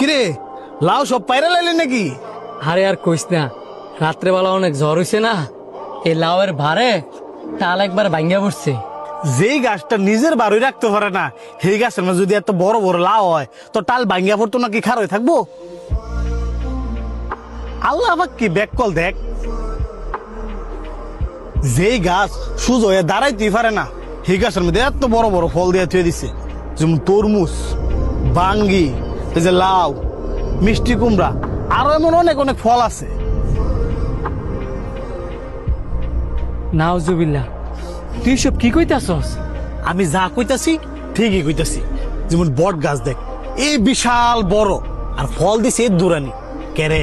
কিরে লাউ সব পায়রা লাইলি নাকি? আরে আর কইস না, রাত্রেবেলা অনেক জ্বর হইছে না, এই লাউয়ের ভারে তাল একবার ভাঙ্গা পড়ছে। যেই গাছটা নিজের বাড়ি রাখতে পারে না সেই গাছের মধ্যে যদি এত বড় বড় লাউ হয় তো টাল ভাঙ্গিয়া পড়তো নাকি খার হয়ে থাকবো? আল্লাহ আবার কি ব্যাককল দেখ, যেই গাছ সুজ হয়ে দাঁড়াইতেই পারে না সেই গাছের মধ্যে এত বড় বড় ফল দিয়ে থুয়ে দিছে, যেমন তরমুজ, বাঙ্গি, এই যে লাউ, মিষ্টি কুমড়া, আরো এমন অনেক অনেক ফল আছে। নাউজুবিল্লাহ, তুই সব কি কইতাছস? আমি যা কইতাছি ঠিকই কইতাছি। যেমন বট গাছ দেখ, এই বিশাল বড়, আর ফল দিছে এর দুরানি। কেরে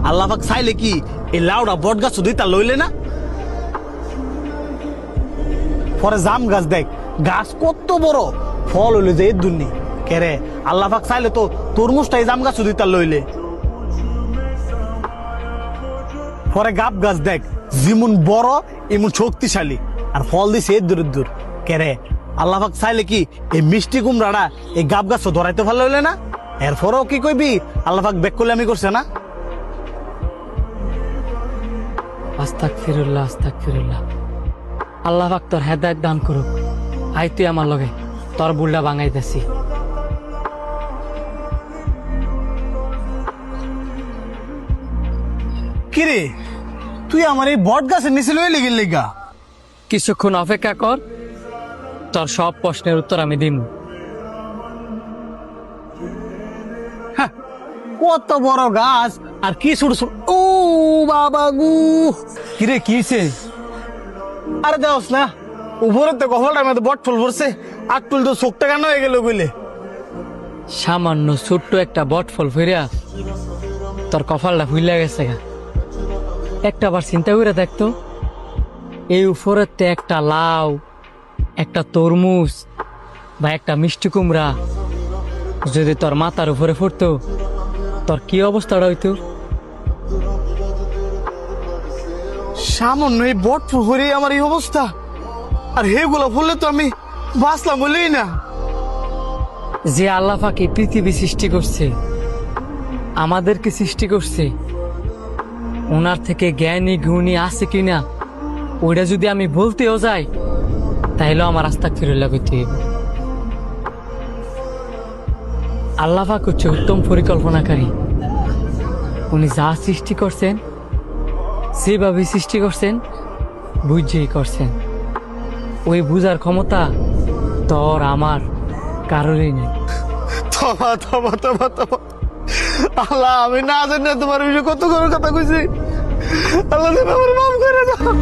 আল্লাহ পাক চাইলে কি এই লাউডা বট গাছ শুধুই তা লইলে না? পরে জাম গাছ দেখ, গাছ কত বড়, ফল হইলে যে এর দুর্নি। কেরে আল্লাহ পাক চাইলে তো তরমুজটাই জাম গাছ শুধুই তা লইলে। পরে গাব গাছ দেখ, যেমন বড় এমন শক্তিশালী, আর ফল দিছে এর দূর দূর। কেরে আল্লাহ পাক চাইলে কি এই মিষ্টি কুমড়াটা এই গাব গাছ ধরাইতে ভালো হইলে না? এরপরেও কি কইবি আল্লাহ পাক বেক করলে আমি করছে না? আস্তাগফিরুল্লাহ, আস্তাগফিরুল্লাহ। আল্লাহ পাক তোর হেদায়েত দান করুক। আই তুই আমার লগে, তোর বুলটা বাঙাইতেছি। কিরে তুই আমার এই বট গাছের নিচে লইলে গেলি গা? কিছুক্ষণ অপেক্ষা কর, তোর সব প্রশ্নের উত্তর আমি দিম। কত বড় গাছ আর কি ছোট ছোট। ও বাবা গু, কিরে কিছে? আরে যাওস না, উপরে তো কপালটার মধ্যে বট ফুল পড়ছে, আর টুল তো চোখটা কেন হয়ে গেল বুঝলে? সামান্য ছোট্ট একটা বট ফল ফিরিয়া তোর কপালটা ফুইলা গেছে গা। একটা বার চিন্তা করে দেখতো, এই উপরেতে একটা লাউ, একটা তরমুজ বা একটা মিষ্টি কুমড়া যদি তোর মাথার উপরে পড়তো, তোর কি অবস্থাটা হইতো? সামান্য এই বট ফুল পরে আমার এই অবস্থা, আর হেগুলো ফুললে তো আমি বাঁচলাম বলেই না। যে আল্লাহ পাক এই পৃথিবী সৃষ্টি করছে, আমাদেরকে সৃষ্টি করছে, ওনার থেকে জ্ঞানী গুণী আছে কিনা ওইটা যদি আমি বলতেও যাই তাইলে আমার আস্তাগফিরুল্লাহ কইতে হইব। আল্লাহ পাক হচ্ছে উত্তম পরিকল্পনাকারী। উনি যা সৃষ্টি করছেন সেভাবে সৃষ্টি করছেন, বুঝেই করছেন। ওই বুঝার ক্ষমতা তোর আমার কারোরই নেই। তবা তবা তবা তবা, আল্লাহ আমি না জানি তোমার বিষয়ে কত করে কথা কইছি। আল্লাহ তুমি আমার মাফ করে দাও।